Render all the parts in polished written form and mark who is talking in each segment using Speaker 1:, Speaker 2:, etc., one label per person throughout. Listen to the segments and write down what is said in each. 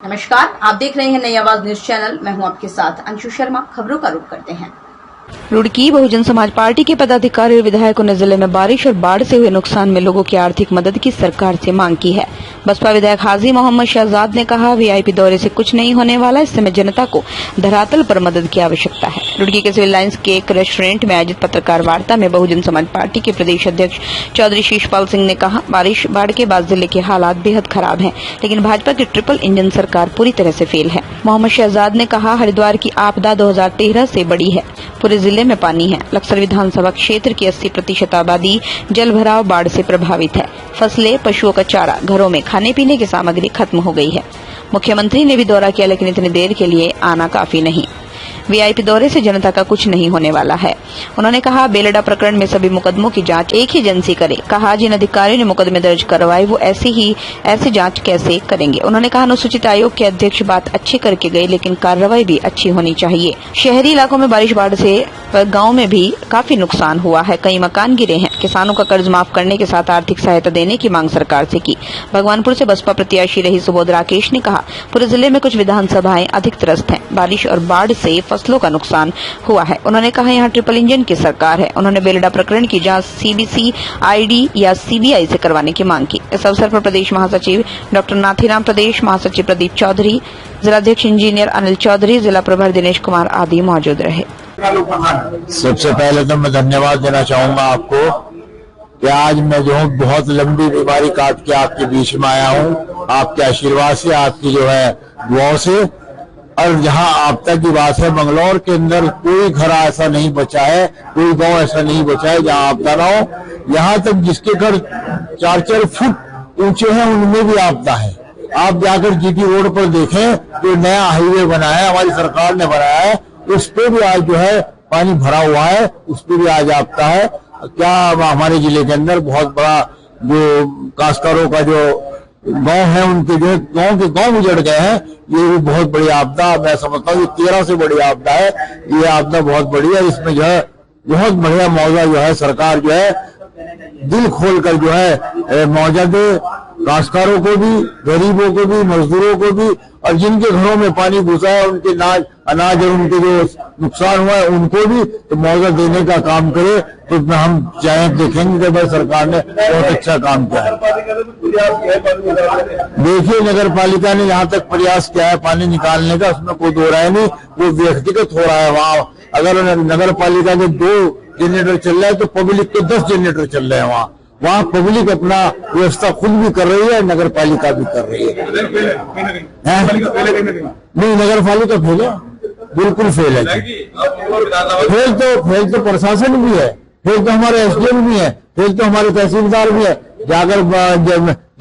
Speaker 1: नमस्कार, आप देख रहे हैं नई आवाज न्यूज चैनल। मैं हूं आपके साथ अंशु शर्मा। खबरों का रुख करते हैं।
Speaker 2: रुड़की बहुजन समाज पार्टी के पदाधिकारी और विधायकों ने जिले में बारिश और बाढ़ से हुए नुकसान में लोगों की आर्थिक मदद की सरकार से मांग की है। बसपा विधायक हाजी मोहम्मद शहजाद ने कहा, वीआईपी दौरे से कुछ नहीं होने वाला, इस समय जनता को धरातल पर मदद की आवश्यकता है। रुड़की के सिविल लाइंस के एक रेस्टोरेंट में आयोजित पत्रकार वार्ता में बहुजन समाज पार्टी के प्रदेश अध्यक्ष चौधरी शीशपाल सिंह ने कहा, बारिश बाढ़ के बाद जिले के हालात बेहद खराब हैं, लेकिन भाजपा की ट्रिपल इंजन सरकार पूरी तरह से फेल है। मोहम्मद शहजाद ने कहा, हरिद्वार की आपदा 2013 से बड़ी है, पूरे जिले में पानी है। लक्सर विधानसभा क्षेत्र की 80% आबादी जल भराव बाढ़ से प्रभावित है। फसलें, पशुओं का चारा, घरों में खाने पीने की सामग्री खत्म हो गई है। मुख्यमंत्री ने भी दौरा किया, लेकिन इतनी देर के लिए आना काफी नहीं। वीआईपी दौरे से जनता का कुछ नहीं होने वाला है। उन्होंने कहा, बेलडा प्रकरण में सभी मुकदमों की जांच एक ही एजेंसी करे। कहा, जिन अधिकारियों ने मुकदमे दर्ज करवाए वो ऐसी जांच कैसे करेंगे। उन्होंने कहा, अनुसूचित आयोग के अध्यक्ष बात अच्छी करके गए, लेकिन कार्रवाई भी अच्छी होनी चाहिए। शहरी इलाकों में बारिश बाढ़ से गाँव में भी काफी नुकसान हुआ है, कई मकान गिरे हैं। किसानों का कर्ज माफ करने के साथ आर्थिक सहायता देने की मांग सरकार से की। भगवानपुर से बसपा प्रत्याशी रही सुबोध राकेश ने कहा, पूरे जिले में कुछ विधानसभाएं अधिक त्रस्त हैं। बारिश और बाढ़ से फसलों का नुकसान हुआ है। उन्होंने कहा, यहाँ ट्रिपल इंजन की सरकार है। उन्होंने बेलडा प्रकरण की जांच CBCID या CBI से करवाने की मांग की। इस अवसर पर प्रदेश महासचिव डॉक्टर नाथीराम, प्रदेश महासचिव प्रदीप चौधरी, जिलाध्यक्ष इंजीनियर अनिल चौधरी, जिला प्रभारी दिनेश कुमार आदि मौजूद रहे।
Speaker 3: सबसे पहले तो मैं धन्यवाद देना चाहूंगा आपको कि आज मैं जो हूँ बहुत लंबी बीमारी काट के आपके बीच में आया हूँ, आपके आशीर्वाद से, आपकी जो है दुआओं से। और जहाँ आपदा की बात है, मंगलौर के अंदर कोई घर ऐसा नहीं बचा है, कोई गांव ऐसा नहीं बचा है जहाँ आपदा ना हो। यहाँ तक जिसके घर 4-4 फुट ऊंचे हैं उनमें भी आपदा है। आप जाकर GT रोड पर देखें, जो नया हाईवे बना है, हमारी सरकार ने बनाया है, उस पे भी आज जो है पानी भरा हुआ है, उस पे भी आज आपदा है। क्या हमारे जिले के अंदर बहुत बड़ा जो काश्तकारों का जो गांव है, उनके जो गांव उजड़ गए हैं, ये भी बहुत बड़ी आपदा। मैं समझता हूँ 13 से बड़ी आपदा है, ये आपदा बहुत बड़ी है। इसमें जो है बहुत बढ़िया मुआवजा जो है सरकार जो है दिल खोलकर जो है मुआवजा दे, काश्तकारों को भी, गरीबों को भी, मजदूरों को भी, और जिनके घरों में पानी घुसा है, उनके अनाज और उनके जो नुकसान हुआ है उनको भी तो मुआवजा देने का काम करे। तो हम चाहे देखेंगे कि भाई सरकार ने बहुत अच्छा काम किया है। देखिए, नगर पालिका ने जहाँ तक प्रयास किया है पानी निकालने का, उसमें कोई दो राय नहीं, वो व्यक्तिगत हो रहा है। वहाँ अगर नगर पालिका के 2 जनरेटर चल रहा है तो पब्लिक के 10 जनरेटर चल रहे हैं। वहाँ पब्लिक अपना व्यवस्था खुद भी कर रही है, नगर पालिका भी कर रही है। नहीं, नगर पालिका फेल है, बिल्कुल फेल है। फेल तो प्रशासन भी है, फेल तो हमारे SDM भी है, फेल तो हमारे तहसीलदार भी है। जाकर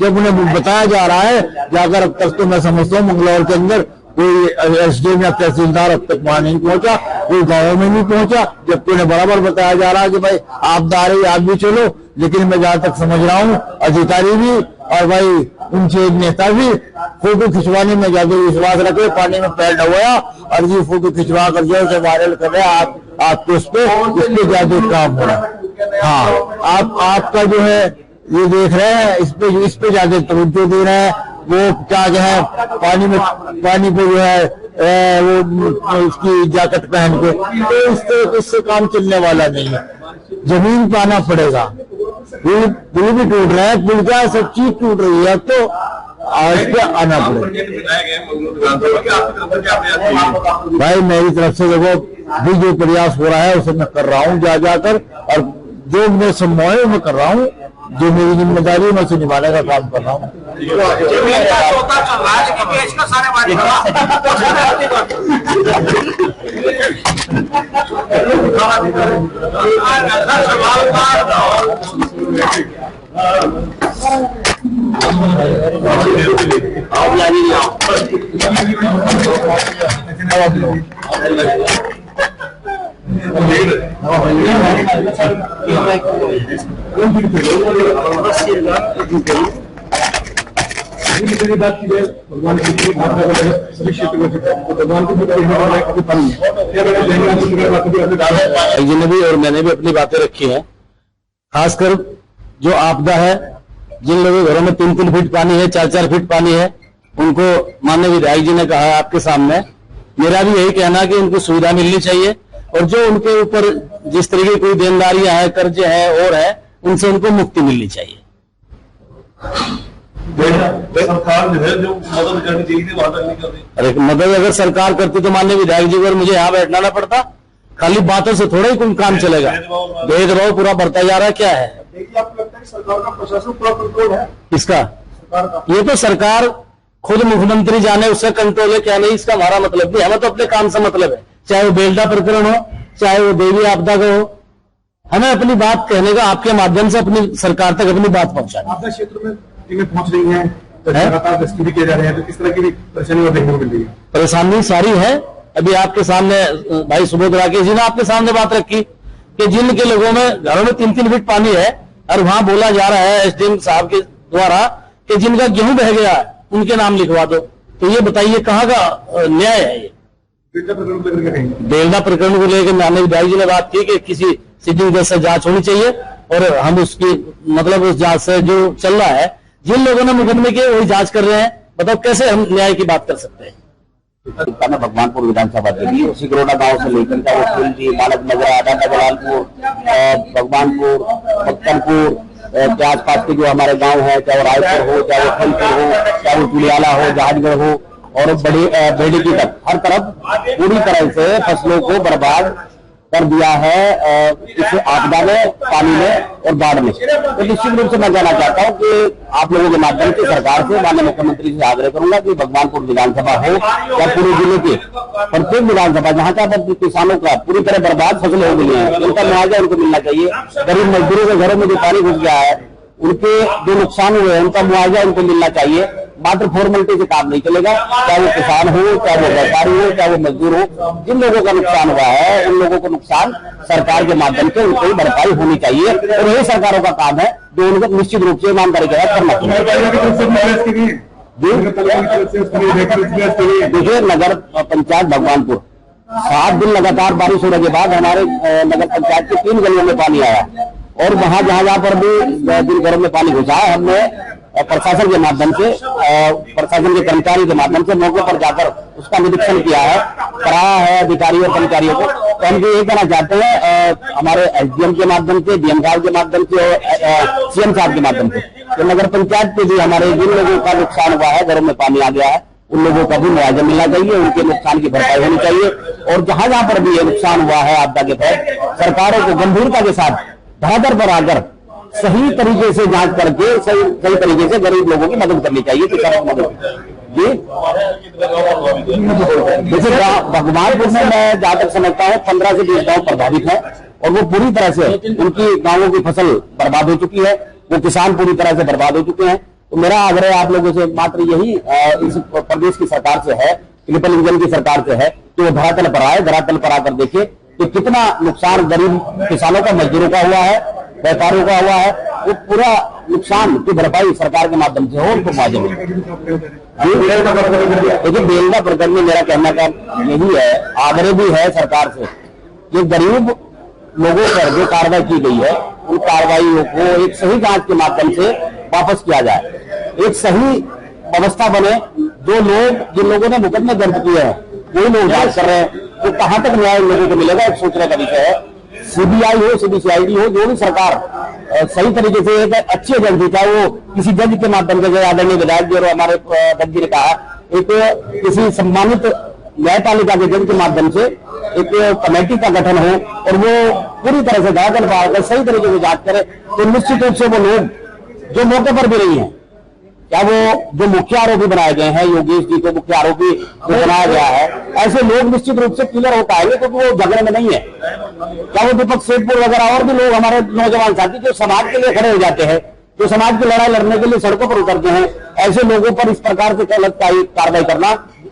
Speaker 3: जब उन्हें बताया जा रहा है, जाकर अब तक तो मैं समझता हूँ मंगलौर के अंदर कोई SDM या तहसीलदार अब तक वहां नहीं पहुंचा, कोई गाँव में नहीं पहुंचा, जबकि उन्हें बराबर बताया जा रहा है कि भाई आपदा आ रही, आप भी चलो। लेकिन मैं जहां तक समझ रहा हूँ, अधिकारी भी और भाई उनसे नेता भी फोटो खिंचवाने में ज्यादा विश्वास रखे, पानी में पैर डुबाया और ये फोटो खिंचवा कर जो है वायरल कर रहे हैं आपको, उस पे ज्यादा काम हो रहा है। हाँ, आपका जो है ये देख रहे हैं, इस पे ज्यादा तवज्जो दे रहे हैं। वो क्या जो है पानी पे जो है वो उसकी जैकेट पहन के, तो इससे काम चलने वाला नहीं है। जमीन पे आना पड़ेगा। पुल भी टूट रहा है, पुल क्या सब चीज टूट रही है, तो आज पे आना पड़ेगा। भाई मेरी तरफ से देखो, भी जो प्रयास हो रहा है उसे मैं कर रहा हूँ जाकर, और जो मैं संभव है मैं कर रहा हूँ, जो मेरी जिम्मेदारी है मैं उसे निभाने का काम कर रहा हूँ।
Speaker 4: बात की जाए भगवान की भी और मैंने भी अपनी बातें रखी हैं। खासकर जो आपदा है, जिन लोगों के घरों में 3-3 फीट पानी है, 4-4 फीट पानी है, उनको माननीय विधायक जी ने कहा है आपके सामने, मेरा भी यही कहना कि उनको सुविधा मिलनी चाहिए और जो उनके ऊपर जिस तरीके की कोई देनदारियां हैं, कर्जे हैं और है, उनसे उनको मुक्ति मिलनी चाहिए।
Speaker 5: सरकार जो है जो मदद करनी चाहिए थी वहां तक नहीं कर रही।
Speaker 4: अरे मदद अगर सरकार करती तो माननीय विधायक जी को मुझे यहाँ बैठना ना पड़ता। खाली बातों से थोड़ा ही कोई काम चलेगा। भेदभाव पूरा बढ़ता जा रहा है। क्या है
Speaker 5: आपको लगता है सरकार का प्रशासन पूरा कंट्रोल है?
Speaker 4: इसका ये तो सरकार खुद मुख्यमंत्री जाने उसका कंट्रोल है क्या नहीं, इसका हमारा मतलब नहीं। हमें तो अपने काम से मतलब है, चाहे वो बेलदा प्रकरण हो, चाहे वो देवी आपदा का हो। हमें अपनी बात कहने का आपके माध्यम से अपनी सरकार तक अपनी बात पहुंचानी।
Speaker 5: आपदा क्षेत्र में टीमें पहुंच रही हैं, तो लगातार रेस्क्यू भी किए जा रहे हैं, तो किस तरह की भी परेशानी देखने को मिल रही है?
Speaker 4: परेशानी सारी है। अभी आपके सामने भाई सुबोध राकेश जी ने आपके सामने बात रखी कि जिनके लोगों में घरों में 3-3 फीट पानी है और वहां बोला जा रहा है एसडीएम साहब के द्वारा कि जिनका गेहूं बह गया है उनके नाम लिखवा दो। तो ये बताइए कहाँ का न्याय है? ये बेलदा प्रकरण को लेकर माननीय विधायक जी ने बात की कि किसी सिटिंग जज से जांच होनी चाहिए और हम उसकी मतलब उस जांच से जो चल रहा है, जिन लोगों ने मुकदमे किए वही जांच कर रहे हैं। बताओ कैसे हम न्याय की बात कर सकते हैं?
Speaker 3: में भगवानपुर विधानसभा के सिकरोड़ा गांव से लेकर चाहे वो फुलजी, मानक नगर, आडाटा जलालपुर, भगवानपुर, पक्कनपुर के आसपास के जो हमारे गांव है, चाहे वो रायपुर हो, चाहे वो फलपुर हो, चाहे वो चुलियाला हो, जहाजगढ़ हो और बड़ी बेड़की तक हर तरफ पूरी तरह से फसलों को बर्बाद कर दिया है इस आपदा में, पानी में और बाढ़ में। तो निश्चित रूप से मैं कहना चाहता हूं कि आप लोगों के माध्यम से सरकार से, माननीय मुख्यमंत्री से आग्रह करूंगा कि भगवानपुर विधानसभा हो या पूरे जिले के प्रत्येक विधानसभा जहां तक किसानों का पूरी तरह बर्बाद फसलें हो गई हैं, उनका मुआवजा उनको मिलना चाहिए। गरीब मजदूरों के घरों में जो पानी घुस गया है, उनके जो नुकसान हुए हैं उनका मुआवजा उनको मिलना चाहिए। मात्र फॉर्मेलिटी से काम नहीं चलेगा, चाहे वो किसान हो, चाहे वो व्यापारी हो, चाहे वो मजदूर हो। जिन लोगों का नुकसान हुआ है उन लोगों को नुकसान सरकार के माध्यम से उनको भरपाई होनी चाहिए और यही सरकारों का काम है जो उनको निश्चित रूप से ईमानदारी के साथ करना चाहिए। देखिए, नगर पंचायत भगवानपुर 7 दिन लगातार बारिश होने के बाद हमारे नगर पंचायत के 3 गलियों में पानी आया और वहां जहां पर भी जिन घरों में पानी घुसा है, हमने प्रशासन के माध्यम से, प्रशासन के कर्मचारी के माध्यम से मौके पर जाकर उसका निरीक्षण किया है, कराया है अधिकारियों और कर्मचारियों को। तो हम ये कहना चाहते हैं हमारे एसडीएम के माध्यम से, डीएम साहब के माध्यम से और सीएम साहब के माध्यम से, तो नगर पंचायत पे भी हमारे जिन लोगों का नुकसान हुआ है, घरों में पानी आ गया है, उन लोगों का भी मुआवजा मिलना चाहिए, उनके नुकसान की भरपाई होनी चाहिए। और जहां जहां पर भी ये नुकसान हुआ है आपदा के तहत, सरकारों को गंभीरता के साथ धरातल पर आकर सही तरीके से जांच करके सही तरीके से गरीब लोगों की मदद करनी चाहिए। किसानों की मदद जी, जैसे भगवानपुर में मैं जहां तक समझता हूँ 15 से 20 गाँव प्रभावित है और वो पूरी तरह से उनकी गाँवों की फसल बर्बाद हो चुकी है, वो किसान पूरी तरह से बर्बाद हो चुके हैं। तो मेरा आग्रह आप लोगों से मात्र यही इस प्रदेश की सरकार से है, ट्रिपल इंजन की सरकार से है कि वो धरातल पर आए, धरातल पर आकर देखे कि कितना नुकसान गरीब किसानों का, मजदूरों का हुआ है, व्यापारियों का हुआ है। वो पूरा नुकसान की भरपाई सरकार के माध्यम से हो, उनको मुआवजा मिले। देखिए, बेलदा प्रकरण में मेरा कहना का यही है, आग्रह भी है सरकार से कि गरीब लोगों पर जो कार्रवाई की गई है उन कार्रवाइयों को एक सही जांच के माध्यम से वापस किया जाए, एक सही व्यवस्था बने। जो लोग, जिन लोगों ने मुकदमे दर्ज किए हैं वही लोग जांच कर रहे हैं, तो कहां तक न्याय लोगों को मिलेगा, एक सोचने का विषय है। सीबीआई हो, सीबीसीआईडी हो, जो भी सरकार सही तरीके से एक अच्छी एजेंसी, चाहे वो किसी जज के माध्यम से, आदरणीय विधायक जी और हमारे अध्यक्ष जी ने कहा, एक किसी सम्मानित न्यायपालिका के जज के माध्यम से एक कमेटी का गठन हो और वो पूरी तरह से धरातल पर आकर सही तरीके से जांच करे, तो निश्चित रूप से वो लोग जो मौके पर भी नहीं है, क्या वो जो मुख्य आरोपी बनाए गए हैं, योगेश जी को मुख्य आरोपी बनाया गया है, ऐसे लोग निश्चित रूप से क्लियर हो पाएंगे क्योंकि वो झगड़े में नहीं है। क्या वो दीपक सेठपुर वगैरह और भी लोग, हमारे नौजवान साथी जो समाज के लिए खड़े हो जाते हैं, जो समाज की लड़ाई लड़ने के लिए सड़कों पर उतरते हैं, ऐसे लोगों पर इस प्रकार से गलत कार्रवाई करना,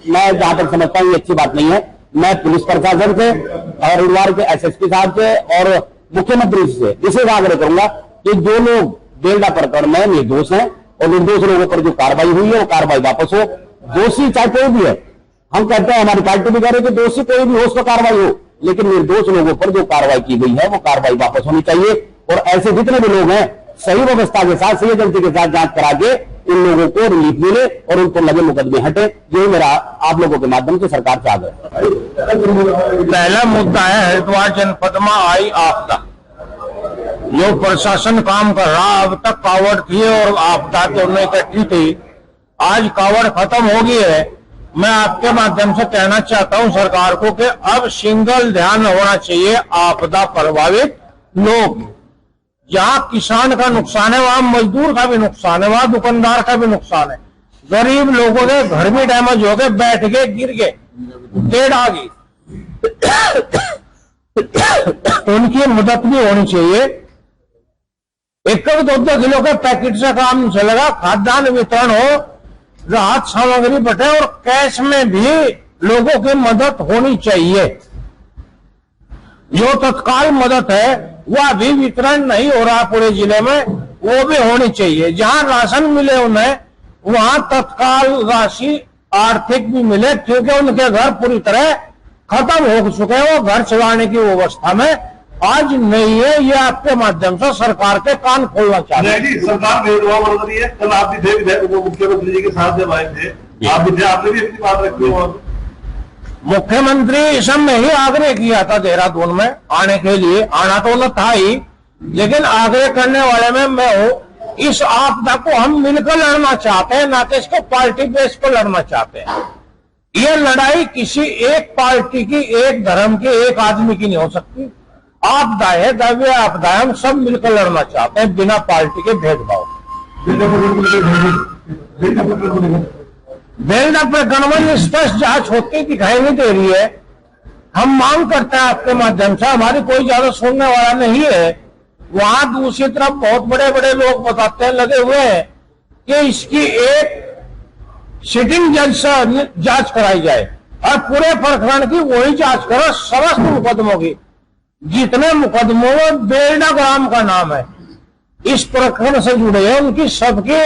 Speaker 3: मैं जहां तक समझता हूँ ये अच्छी बात नहीं है। मैं पुलिस प्रशासन से और हरिद्वार के एसएसपी साहब से और मुख्यमंत्री से विशेष आग्रह करूंगा कि जो लोग बेलदा प्रकरण में निर्दोष हैं और निर्दोष लोगों पर जो कार्रवाई हुई है वो कार्रवाई वापस हो। दोषी चाहे कोई भी है, हम कहते हैं, हमारी पार्टी भी कह रही है कि दोषी कोई भी हो उसको कार्रवाई हो, लेकिन निर्दोष लोगों पर जो कार्रवाई की गई है वो कार्रवाई वापस होनी चाहिए। और ऐसे जितने भी लोग हैं सही व्यवस्था के साथ, सही एजेंसी के साथ जांच करा के
Speaker 4: इन लोगों को रिलीफ मिले और उन पर लगे मुकदमे हटे। यही मेरा आप लोगों के माध्यम से सरकार से आग्रह है।
Speaker 3: पहला मुद्दा है हरिद्वार जनपद में आई आपदा। जो प्रशासन काम कर रहा, अब तक कावड़ थी और आपदा दोनों इकट्ठी थी, आज कावड़ खत्म हो गई है। मैं आपके माध्यम से कहना चाहता हूं सरकार को कि अब सिंगल ध्यान होना चाहिए आपदा प्रभावित लोग। जहां किसान का नुकसान है वहां मजदूर का भी नुकसान है, वहां दुकानदार का भी नुकसान है। गरीब लोगों के घर भी डैमेज हो गए, बैठ गए, गिर गए, डेढ़ आ गई। उनकी मदद भी होनी चाहिए। 1-2 किलो के पैकेट से काम नहीं चलेगा। खाद्यान्न वितरण हो, राहत सामग्री बटे और कैश में भी लोगों की मदद होनी चाहिए। जो तत्काल मदद है वह अभी वितरण नहीं हो रहा पूरे जिले में, वो भी होनी चाहिए। जहां राशन मिले उन्हें वहां तत्काल राशि आर्थिक भी मिले, क्योंकि उनके घर पूरी तरह खत्म हो चुके हैं। वो घर चलाने की व्यवस्था में आज नहीं है। ये आपके माध्यम से सरकार के कान खोलना चाहिए।
Speaker 5: जी, सरकार भेदभाव बरत रही है। कल आप भी थे विधायक, मुख्यमंत्री जी के साथ जब आए थे, आप भी थे, आपने भी अपनी बात रखी है।
Speaker 3: मुख्यमंत्री सब में ही आग्रह किया था देहरादून में आने के लिए, आना तो न था ही, लेकिन आग्रह करने वाले में मैं हूं। इस आपदा को हम मिलकर लड़ना चाहते हैं, ना कि इसको पार्टी बेस पर लड़ना चाहते हैं। ये लड़ाई किसी एक पार्टी की, एक धर्म के, एक आदमी की नहीं हो सकती। आपदा है, दैवीय आपदा है, हम सब मिलकर लड़ना चाहते हैं बिना पार्टी के भेदभाव। बिल्डअप पे गणवन स्पष्ट जांच होती दिखाई नहीं दे रही है। हम मांग करते हैं आपके माध्यम से, हमारी कोई ज्यादा सुनने वाला नहीं है। वहां दूसरी तरफ बहुत बड़े बड़े लोग बताते हैं लगे हुए हैं कि इसकी एक सिटिंग जज से जांच कराई जाए और पूरे प्रकरण की वही जांच करो, समस्त मुकदमों की। जितने मुकदमों में बेलडा ग्राम का नाम है इस प्रकरण से जुड़े हैं, उनकी सबकी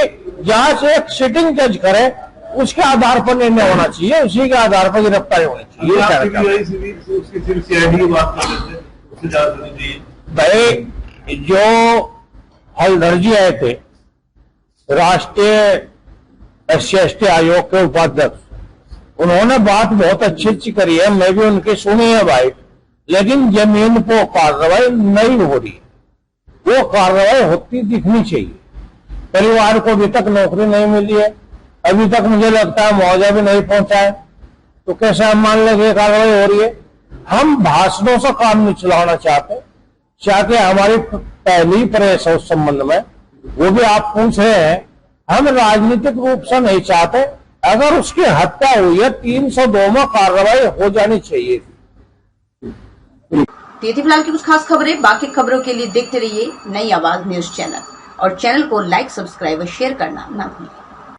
Speaker 3: जांच एक सिटिंग जज करे, उसके आधार पर निर्णय होना चाहिए, उसी के आधार पर गिरफ्तारी होनी चाहिए। भाई जो हलधर जी आए थे, राष्ट्रीय SC/ST आयोग के उपाध्यक्ष, उन्होंने बात बहुत अच्छी करी है, मैं भी उनकी सुनी है भाई। लेकिन जमीन पर कार्रवाई नहीं हो रही, वो कार्रवाई होती दिखनी चाहिए। परिवार को अभी तक नौकरी नहीं मिली है, अभी तक मुझे लगता है मुआवजा भी नहीं पहुंचा है, तो कैसे हम मान लेंगे कार्रवाई हो रही है। हम भाषणों से काम नहीं चलाना चाहते हमारी पहली प्रयास है उस संबंध में, वो भी आप पूछ रहे हैं। हम राजनीतिक रूप से नहीं चाहते, अगर उसकी हत्या हुई है 302 में कार्रवाई हो जानी चाहिए।
Speaker 1: ये थी फिलहाल की कुछ खास खबरें। बाकी खबरों के लिए देखते रहिए नई आवाज न्यूज चैनल और चैनल को लाइक, सब्सक्राइब और शेयर करना ना भूलें।